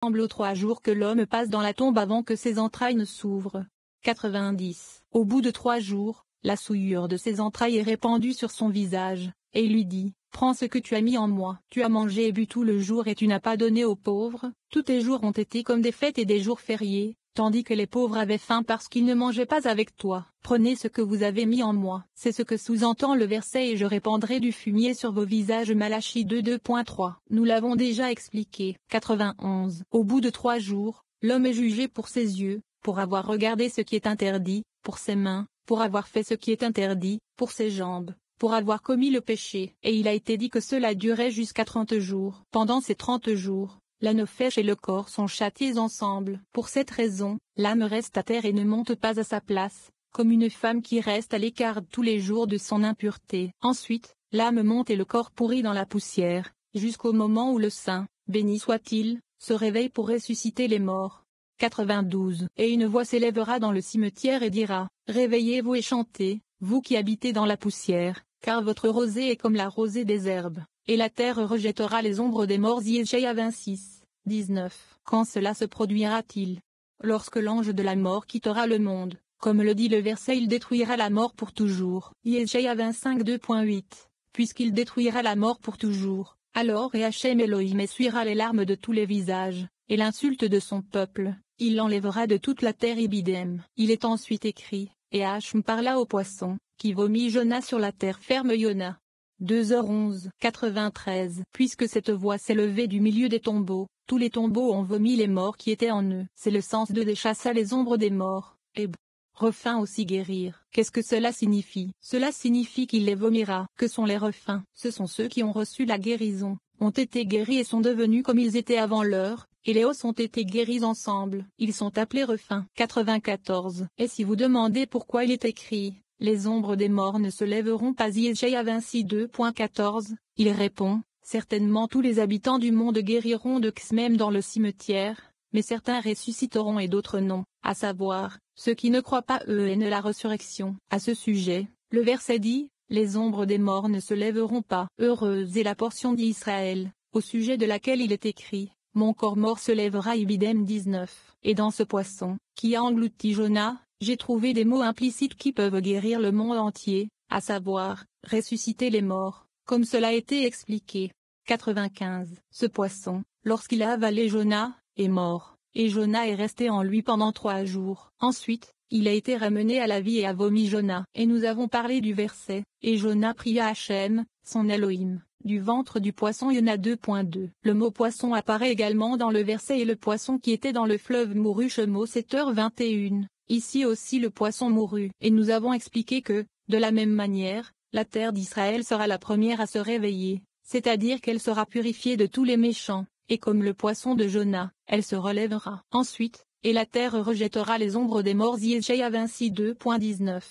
semble aux 3 jours que l'homme passe dans la tombe avant que ses entrailles ne s'ouvrent. 90. Au bout de 3 jours, la souillure de ses entrailles est répandue sur son visage, et il lui dit, « Prends ce que tu as mis en moi. Tu as mangé et bu tout le jour et tu n'as pas donné aux pauvres. Tous tes jours ont été comme des fêtes et des jours fériés, tandis que les pauvres avaient faim parce qu'ils ne mangeaient pas avec toi. Prenez ce que vous avez mis en moi. » C'est ce que sous-entend le verset « Et je répandrai du fumier sur vos visages » Malachie 2:2.3. Nous l'avons déjà expliqué. 91. Au bout de 3 jours, l'homme est jugé pour ses yeux, pour avoir regardé ce qui est interdit, pour ses mains, pour avoir fait ce qui est interdit, pour ses jambes, pour avoir commis le péché. Et il a été dit que cela durait jusqu'à 30 jours. Pendant ces 30 jours, la nefesh et le corps sont châtiés ensemble. Pour cette raison, l'âme reste à terre et ne monte pas à sa place, comme une femme qui reste à l'écart tous les jours de son impureté. Ensuite, l'âme monte et le corps pourrit dans la poussière, jusqu'au moment où le saint, béni soit-il, se réveille pour ressusciter les morts. 92. Et une voix s'élèvera dans le cimetière et dira, « Réveillez-vous et chantez, vous qui habitez dans la poussière, car votre rosée est comme la rosée des herbes, et la terre rejettera les ombres des morts. » Yeshaïa 26, 19. Quand cela se produira-t-il? Lorsque l'ange de la mort quittera le monde, comme le dit le verset, il détruira la mort pour toujours. Yeshaïa 25 2.8. Puisqu'il détruira la mort pour toujours, alors Hachem Elohim essuiera les larmes de tous les visages, et l'insulte de son peuple, il l'enlèvera de toute la terre. Ibidem. Il est ensuite écrit, et Hachem parla au poisson, qui vomit Jonas sur la terre ferme. Yona 2h11. 93. Puisque cette voix s'est levée du milieu des tombeaux, tous les tombeaux ont vomi les morts qui étaient en eux. C'est le sens de « déchassa les ombres des morts ». Et refins aussi guérir. Qu'est-ce que cela signifie? Cela signifie qu'il les vomira. Que sont les refins? Ce sont ceux qui ont reçu la guérison, ont été guéris et sont devenus comme ils étaient avant l'heure, et les os ont été guéris ensemble. Ils sont appelés refins. 94. Et si vous demandez pourquoi il est écrit, « Les ombres des morts ne se lèveront pas » Yeshaïa 26 2.14, il répond, « Certainement tous les habitants du monde guériront de même dans le cimetière, mais certains ressusciteront et d'autres non, à savoir, ceux qui ne croient pas eux et ne la résurrection. » À ce sujet, le verset dit, « Les ombres des morts ne se lèveront pas. » Heureuse est la portion d'Israël, au sujet de laquelle il est écrit, « Mon corps mort se lèvera » Ibidem 19. Et dans ce poisson, qui a englouti Jonas, j'ai trouvé des mots implicites qui peuvent guérir le monde entier, à savoir, ressusciter les morts, comme cela a été expliqué. 95. Ce poisson, lorsqu'il a avalé Jonas, est mort, et Jonas est resté en lui pendant 3 jours. Ensuite, il a été ramené à la vie et a vomi Jonas. Et nous avons parlé du verset, « Et Jonas pria Hachem, son Elohim, du ventre du poisson » Yona 2.2. Le mot poisson apparaît également dans le verset « Et le poisson qui était dans le fleuve mourut » Shemot 7h21. Ici aussi le poisson mourut. Et nous avons expliqué que, de la même manière, la terre d'Israël sera la première à se réveiller, c'est-à-dire qu'elle sera purifiée de tous les méchants, et comme le poisson de Jonas, elle se relèvera. Ensuite, et la terre rejettera les ombres des morts. Yeshaïa 26 2.19.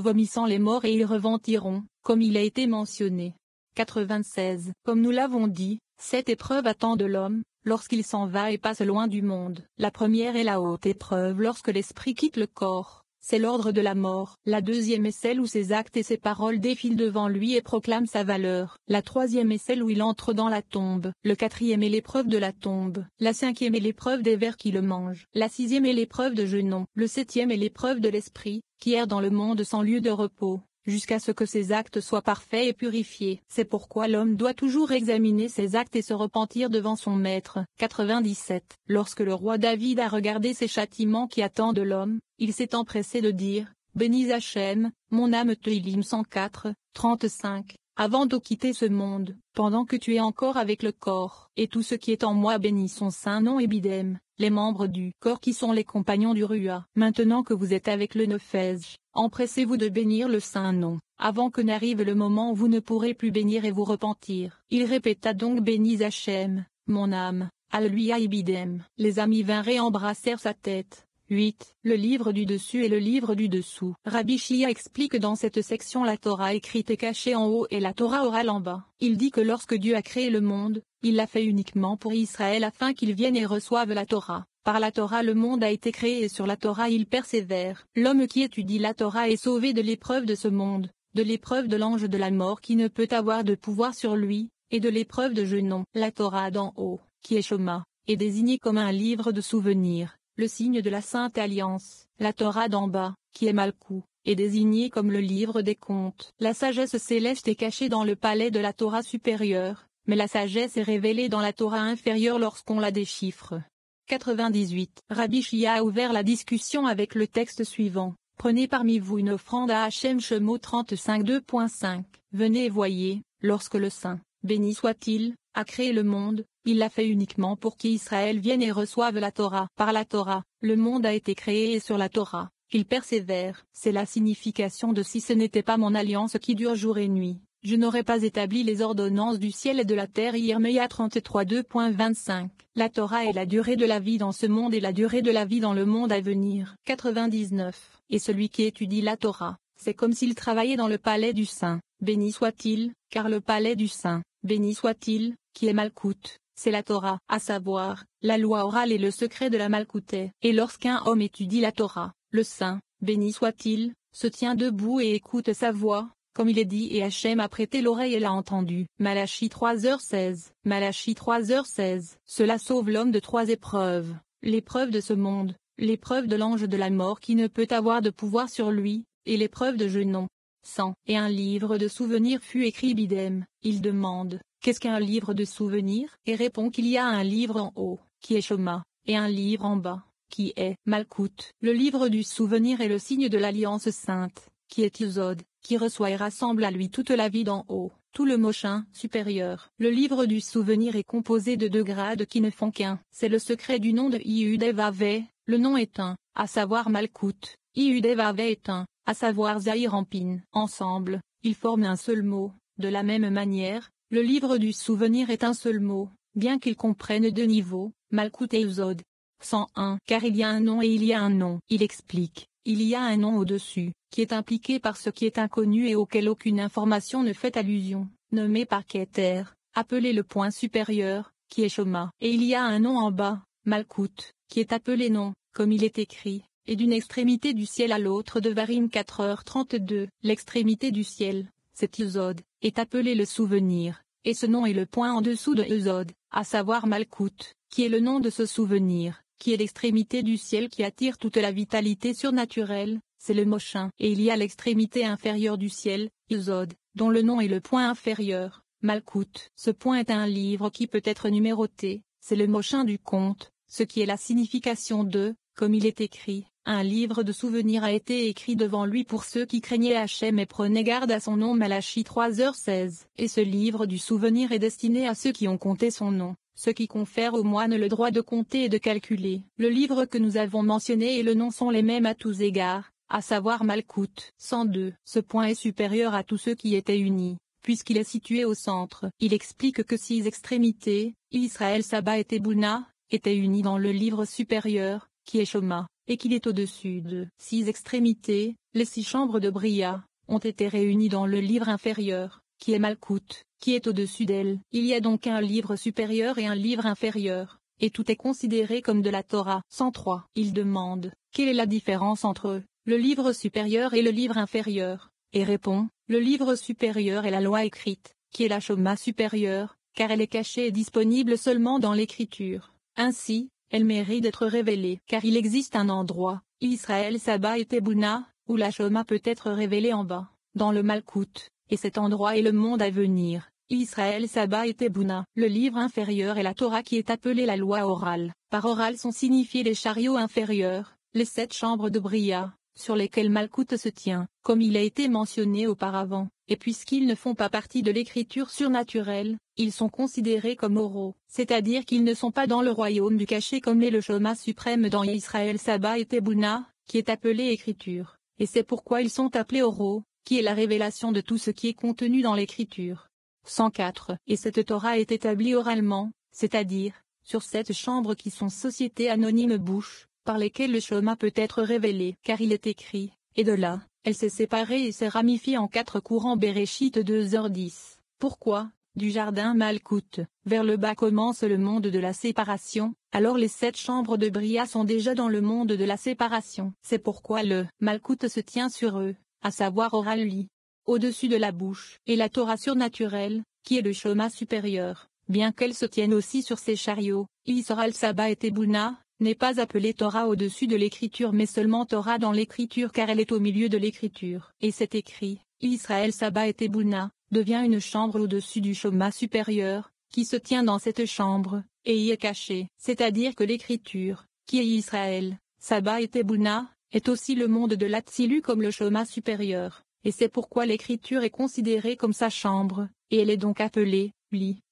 Vomissant les morts et ils reventiront, comme il a été mentionné. 96. Comme nous l'avons dit, cette épreuve attend de l'homme, lorsqu'il s'en va et passe loin du monde. La première est la haute épreuve lorsque l'esprit quitte le corps, c'est l'ordre de la mort. La deuxième est celle où ses actes et ses paroles défilent devant lui et proclament sa valeur. La troisième est celle où il entre dans la tombe. Le quatrième est l'épreuve de la tombe. La cinquième est l'épreuve des vers qui le mangent. La sixième est l'épreuve de Genon. Le septième est l'épreuve de l'esprit, qui erre dans le monde sans lieu de repos, jusqu'à ce que ses actes soient parfaits et purifiés. C'est pourquoi l'homme doit toujours examiner ses actes et se repentir devant son maître. 97. Lorsque le roi David a regardé ces châtiments qui attendent l'homme, il s'est empressé de dire, « Bénis Hachem, mon âme. » Tehillim 104, 35. Avant de quitter ce monde, pendant que tu es encore avec le corps, et tout ce qui est en moi bénit son saint nom. Ibidem. Les membres du corps qui sont les compagnons du Rua. Maintenant que vous êtes avec le Nefesh, empressez-vous de bénir le saint nom, avant que n'arrive le moment où vous ne pourrez plus bénir et vous repentir. Il répéta donc, « Bénis Hachem, mon âme. » Alléluia. Ibidem. Les amis vinrent et embrassèrent sa tête. 8. Le livre du dessus et le livre du dessous. Rabbi Shia explique dans cette section la Torah écrite et cachée en haut et la Torah orale en bas. Il dit que lorsque Dieu a créé le monde, il l'a fait uniquement pour Israël afin qu'ils viennent et reçoivent la Torah. Par la Torah le monde a été créé et sur la Torah il persévère. L'homme qui étudie la Torah est sauvé de l'épreuve de ce monde, de l'épreuve de l'ange de la mort qui ne peut avoir de pouvoir sur lui, et de l'épreuve de Genon. La Torah d'en haut, qui est Shoma, est désigné comme un livre de souvenirs, le signe de la Sainte Alliance. La Torah d'en bas, qui est Malkout, est désigné comme le livre des comptes. La sagesse céleste est cachée dans le palais de la Torah supérieure, mais la sagesse est révélée dans la Torah inférieure lorsqu'on la déchiffre. 98. Rabbi Shia a ouvert la discussion avec le texte suivant. Prenez parmi vous une offrande à Hachem Shemot 35 2.5. Venez et voyez, lorsque le Saint, béni soit-il, a créé le monde, il l'a fait uniquement pour qu'Israël vienne et reçoive la Torah. Par la Torah, le monde a été créé et sur la Torah, il persévère. C'est la signification de si ce n'était pas mon alliance qui dure jour et nuit, je n'aurais pas établi les ordonnances du ciel et de la terre. Yeremia 33 2.25. La Torah est la durée de la vie dans ce monde et la durée de la vie dans le monde à venir. 99. Et celui qui étudie la Torah, c'est comme s'il travaillait dans le palais du Saint, béni soit-il, car le palais du Saint, béni soit-il, qui est Malkout, c'est la Torah, à savoir, la loi orale et le secret de la Malkouté. Et lorsqu'un homme étudie la Torah, le Saint, béni soit-il, se tient debout et écoute sa voix, comme il est dit, et Hachem a prêté l'oreille et l'a entendu. Malachie 3h16. Malachie 3h16. Cela sauve l'homme de 3 épreuves. L'épreuve de ce monde, l'épreuve de l'ange de la mort qui ne peut avoir de pouvoir sur lui, et l'épreuve de Genon. 100. Et un livre de souvenirs fut écrit bidem. Il demande, qu'est-ce qu'un livre de souvenirs? Et répond qu'il y a un livre en haut, qui est Shoma, et un livre en bas, qui est Malkout. Le livre du souvenir est le signe de l'alliance sainte, qui est Yesod, qui reçoit et rassemble à lui toute la vie d'en haut, tout le mochin supérieur. Le livre du souvenir est composé de 2 grades qui ne font qu'un. C'est le secret du nom de Yud-Vav. Le nom est un, à savoir Malkout. Yud-Vav est un, à savoir Zahir-Ampin. Ensemble, ils forment un seul mot. De la même manière, le livre du souvenir est un seul mot, bien qu'il comprenne 2 niveaux, Malkout et Yesod. 101. Car il y a un nom et il y a un nom. Il explique, il y a un nom au-dessus, qui est impliqué par ce qui est inconnu et auquel aucune information ne fait allusion, nommé par Keter, appelé le point supérieur, qui est Shoma. Et il y a un nom en bas, Malkout, qui est appelé nom, comme il est écrit, et d'une extrémité du ciel à l'autre de Varim 4h32. L'extrémité du ciel, c'est Yesod, est appelé le souvenir, et ce nom est le point en dessous de Yesod, à savoir Malkout, qui est le nom de ce souvenir, qui est l'extrémité du ciel qui attire toute la vitalité surnaturelle, c'est le mochin. Et il y a l'extrémité inférieure du ciel, Yesod, dont le nom est le point inférieur, Malkout. Ce point est un livre qui peut être numéroté, c'est le mochin du conte, ce qui est la signification de, comme il est écrit, un livre de souvenirs a été écrit devant lui pour ceux qui craignaient Hachem et prenaient garde à son nom. Malachie 3h16. Et ce livre du souvenir est destiné à ceux qui ont compté son nom, ce qui confère aux moines le droit de compter et de calculer. Le livre que nous avons mentionné et le nom sont les mêmes à tous égards, à savoir Malkout. 102. Ce point est supérieur à tous ceux qui étaient unis, puisqu'il est situé au centre. Il explique que 6 extrémités, Israël, Saba et Tebouna, étaient unis dans le livre supérieur, qui est Shoma, et qu'il est au-dessus de 6 extrémités, les 6 chambres de Bria, ont été réunies dans le livre inférieur, qui est Malkout, qui est au-dessus d'elle. Il y a donc un livre supérieur et un livre inférieur, et tout est considéré comme de la Torah. 103. Il demande, quelle est la différence entre le livre supérieur et le livre inférieur, et répond, le livre supérieur est la loi écrite, qui est la Shoma supérieure, car elle est cachée et disponible seulement dans l'écriture. Ainsi, elle mérite d'être révélée, car il existe un endroit, Israël, Saba et Tebouna, où la Shoma peut être révélée en bas, dans le Malkout, et cet endroit est le monde à venir, Israël, Saba et Tebouna. Le livre inférieur est la Torah qui est appelée la loi orale. Par orale sont signifiés les chariots inférieurs, les 7 chambres de Bria, sur lesquelles Malkout se tient, comme il a été mentionné auparavant, et puisqu'ils ne font pas partie de l'écriture surnaturelle, ils sont considérés comme oraux, c'est-à-dire qu'ils ne sont pas dans le royaume du caché comme l'est le Shoma suprême dans Israël, Saba et Tebouna, qui est appelé écriture, et c'est pourquoi ils sont appelés oraux, qui est la révélation de tout ce qui est contenu dans l'écriture. 104. Et cette Torah est établie oralement, c'est-à-dire, sur 7 chambres qui sont sociétés anonymes bouches, par lesquelles le Shoma peut être révélé, car il est écrit, et de là, elle s'est séparée et s'est ramifiée en 4 courants. Bereshit 2h10. Pourquoi, du jardin Malkout, vers le bas commence le monde de la séparation, alors les 7 chambres de Bria sont déjà dans le monde de la séparation. C'est pourquoi le Malkout se tient sur eux, à savoir orally, au-dessus de la bouche, et la Torah surnaturelle, qui est le Shoma supérieur, bien qu'elle se tienne aussi sur ses chariots, Israël Sabbat et Tebouna, n'est pas appelée Torah au-dessus de l'écriture mais seulement Torah dans l'écriture car elle est au milieu de l'écriture. Et c'est écrit, Israël Sabbat et Tebouna, devient une chambre au-dessus du Shoma supérieur, qui se tient dans cette chambre, et y est cachée. C'est-à-dire que l'écriture, qui est Israël, Sabbat et Tebouna, est aussi le monde de l'Atsilu comme le Shoma supérieur, et c'est pourquoi l'écriture est considérée comme sa chambre, et elle est donc appelée,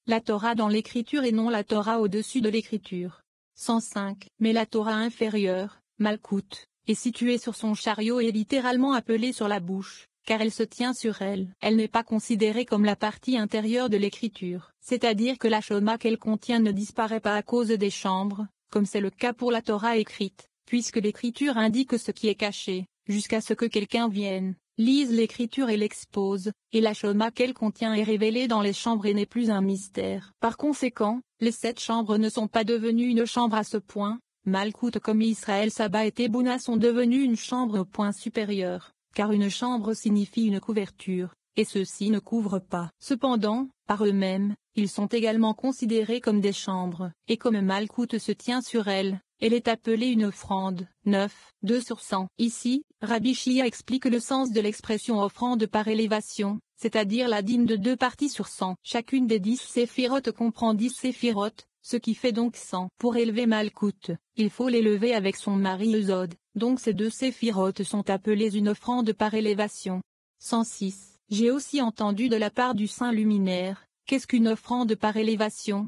la Torah dans l'écriture et non la Torah au-dessus de l'écriture. 105. Mais la Torah inférieure, Malkout, est située sur son chariot et est littéralement appelée sur la bouche, car elle se tient sur elle. Elle n'est pas considérée comme la partie intérieure de l'écriture, c'est-à-dire que la Shoma qu'elle contient ne disparaît pas à cause des chambres, comme c'est le cas pour la Torah écrite, puisque l'écriture indique ce qui est caché, jusqu'à ce que quelqu'un vienne, lise l'écriture et l'expose, et la Shoma qu'elle contient est révélée dans les chambres et n'est plus un mystère. Par conséquent, les 7 chambres ne sont pas devenues une chambre à ce point, Malkout comme Israël Sabbat et Tebouna sont devenues une chambre au point supérieur, car une chambre signifie une couverture, et ceux-ci ne couvrent pas. Cependant, par eux-mêmes, ils sont également considérés comme des chambres, et comme Malkout se tient sur elle, elle est appelée une offrande. 9, 2 sur 100. Ici, Rabbi Shia explique le sens de l'expression offrande par élévation, c'est-à-dire la dîme de 2 parties sur 100. Chacune des 10 séphirotes comprend 10 séphirotes, ce qui fait donc 100. Pour élever Malkout, il faut l'élever avec son mari Ezod, donc ces 2 séphirotes sont appelées une offrande par élévation. 106. J'ai aussi entendu de la part du Saint luminaire, qu'est-ce qu'une offrande par élévation,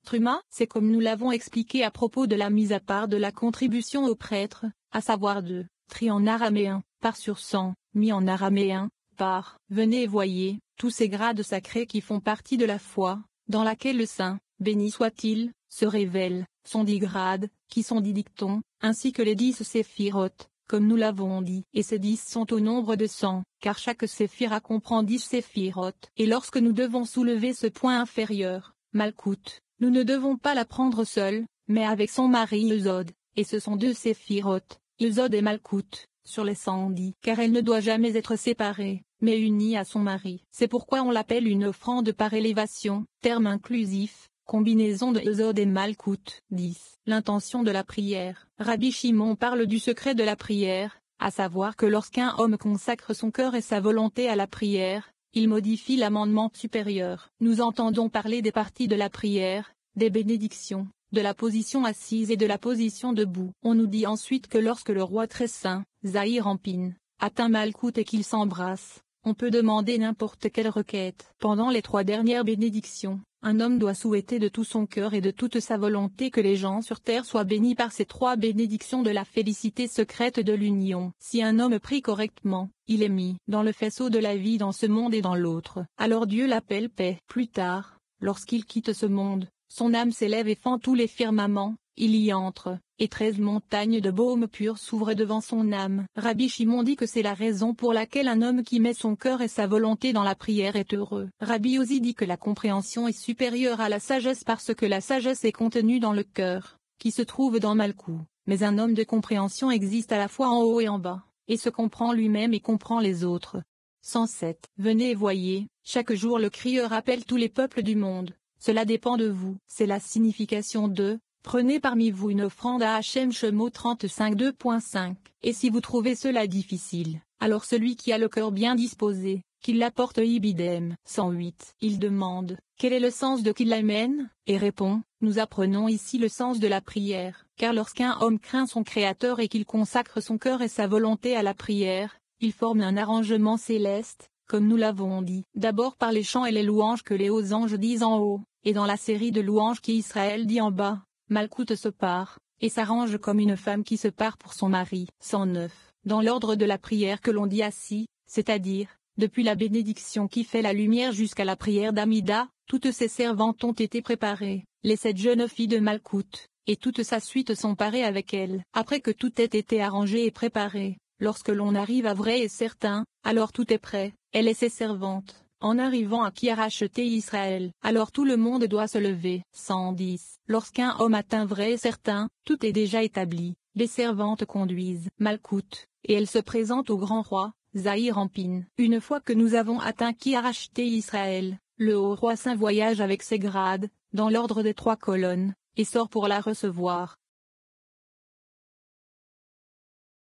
Truma, c'est comme nous l'avons expliqué à propos de la mise à part de la contribution aux prêtres, à savoir 2, tri en araméen, par sur 100, mis en araméen, par, venez et voyez, tous ces grades sacrés qui font partie de la foi, dans laquelle le Saint, béni soit-il, se révèle, sont 10 grades, qui sont 10 dictons, ainsi que les 10 séphirotes, comme nous l'avons dit. Et ces 10 sont au nombre de 100, car chaque séphira comprend 10 séphirotes. Et lorsque nous devons soulever ce point inférieur, Malkout, nous ne devons pas la prendre seule, mais avec son mari Ezod, et ce sont 2 séphirotes, Ezod et Malkout, sur les 110, car elle ne doit jamais être séparée, mais unie à son mari. C'est pourquoi on l'appelle une offrande par élévation, terme inclusif, combinaison de Ezod et Malkout. 10. L'intention de la prière. Rabbi Shimon parle du secret de la prière, à savoir que lorsqu'un homme consacre son cœur et sa volonté à la prière, il modifie l'amendement supérieur. Nous entendons parler des parties de la prière, des bénédictions, de la position assise et de la position debout. On nous dit ensuite que lorsque le roi très saint, Zahir Ampin, atteint Malkout et qu'il s'embrasse, on peut demander n'importe quelle requête. Pendant les 3 dernières bénédictions, un homme doit souhaiter de tout son cœur et de toute sa volonté que les gens sur terre soient bénis par ces 3 bénédictions de la félicité secrète de l'union. Si un homme prie correctement, il est mis dans le faisceau de la vie dans ce monde et dans l'autre. Alors Dieu l'appelle paix. Plus tard, lorsqu'il quitte ce monde, son âme s'élève et fend tous les firmaments, il y entre, et 13 montagnes de baume pur s'ouvrent devant son âme. Rabbi Shimon dit que c'est la raison pour laquelle un homme qui met son cœur et sa volonté dans la prière est heureux. Rabbi Ozi dit que la compréhension est supérieure à la sagesse parce que la sagesse est contenue dans le cœur, qui se trouve dans Malkout. Mais un homme de compréhension existe à la fois en haut et en bas, et se comprend lui-même et comprend les autres. 107. Venez et voyez, chaque jour le crieur appelle tous les peuples du monde. Cela dépend de vous. C'est la signification de prenez parmi vous une offrande à Hachem Shemot 35 2.5. Et si vous trouvez cela difficile, alors celui qui a le cœur bien disposé, qu'il l'apporte ibidem. 108. Il demande, quel est le sens de qu'il l'amène, et répond, nous apprenons ici le sens de la prière, car lorsqu'un homme craint son Créateur et qu'il consacre son cœur et sa volonté à la prière, il forme un arrangement céleste, comme nous l'avons dit, d'abord par les chants et les louanges que les hauts anges disent en haut, et dans la série de louanges qu'Israël dit en bas. Malkout se part, et s'arrange comme une femme qui se part pour son mari. 109. Dans l'ordre de la prière que l'on dit assis, c'est-à-dire, depuis la bénédiction qui fait la lumière jusqu'à la prière d'Amida, toutes ses servantes ont été préparées, les 7 jeunes filles de Malkout, et toute sa suite sont parées avec elle. Après que tout ait été arrangé et préparé, lorsque l'on arrive à vrai et certain, alors tout est prêt, elle et ses servantes. En arrivant à qui a racheté Israël, alors tout le monde doit se lever. 110. Lorsqu'un homme atteint vrai et certain, tout est déjà établi. Les servantes conduisent Malkout, et elles se présentent au grand roi, Zahir Ampin. Une fois que nous avons atteint qui a racheté Israël, le haut roi saint voyage avec ses grades, dans l'ordre des 3 colonnes, et sort pour la recevoir.